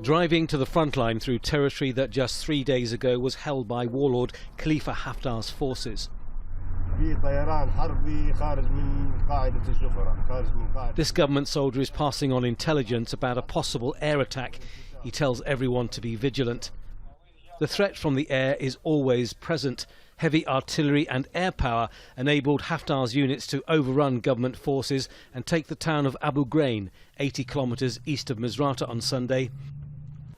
Driving to the front line through territory that just 3 days ago was held by warlord Khalifa Haftar's forces. This government soldier is passing on intelligence about a possible air attack. He tells everyone to be vigilant. The threat from the air is always present. Heavy artillery and air power enabled Haftar's units to overrun government forces and take the town of Abugrein, 80 kilometers east of Misrata, on Sunday.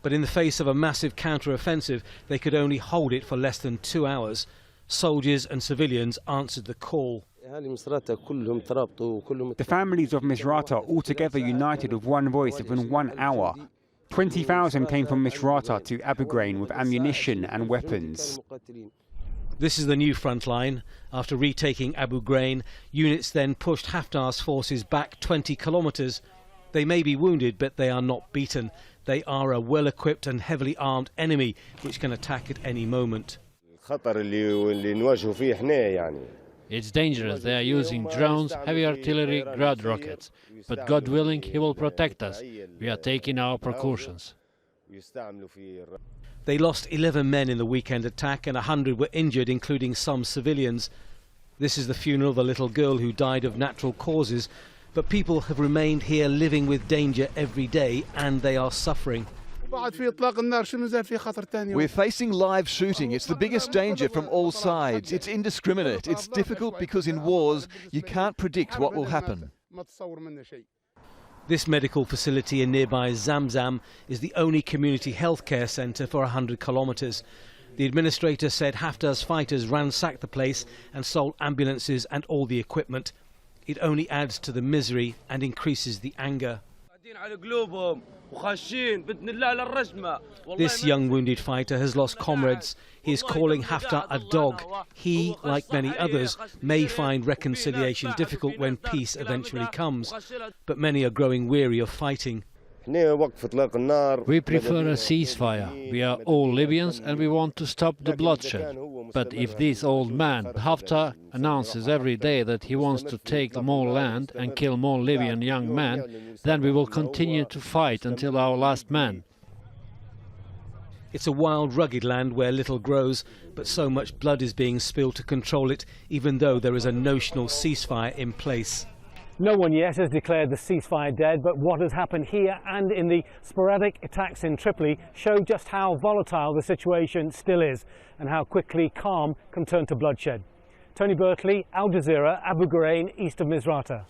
But in the face of a massive counter-offensive, they could only hold it for less than 2 hours. Soldiers and civilians answered the call. The families of Misrata altogether united with one voice within 1 hour. 20,000 came from Misrata to Abugrein with ammunition and weapons. This is the new front line. After retaking Abugrein, units then pushed Haftar's forces back 20 kilometers. They may be wounded, but they are not beaten. They are a well-equipped and heavily armed enemy which can attack at any moment. It's dangerous. They are using drones, heavy artillery, Grad rockets. But God willing, He will protect us. We are taking our precautions. They lost 11 men in the weekend attack and 100 were injured, including some civilians. This is the funeral of a little girl who died of natural causes. But people have remained here living with danger every day, and they are suffering. We're facing live shooting. It's the biggest danger from all sides. It's indiscriminate. It's difficult because in wars you can't predict what will happen. This medical facility in nearby Zamzam is the only community health care centre for 100 kilometres. The administrator said Haftar's fighters ransacked the place and stole ambulances and all the equipment. It only adds to the misery and increases the anger. This young wounded fighter has lost comrades. He is calling Haftar a dog. He, like many others, may find reconciliation difficult when peace eventually comes. But many are growing weary of fighting. We prefer a ceasefire. We are all Libyans and we want to stop the bloodshed. But if this old man, Haftar, announces every day that he wants to take more land and kill more Libyan young men, then we will continue to fight until our last man. It's a wild, rugged land where little grows, but so much blood is being spilled to control it, even though there is a notional ceasefire in place. No one yet has declared the ceasefire dead, but what has happened here and in the sporadic attacks in Tripoli show just how volatile the situation still is and how quickly calm can turn to bloodshed. Tony Birtley, Al Jazeera, Abugrein, east of Misrata.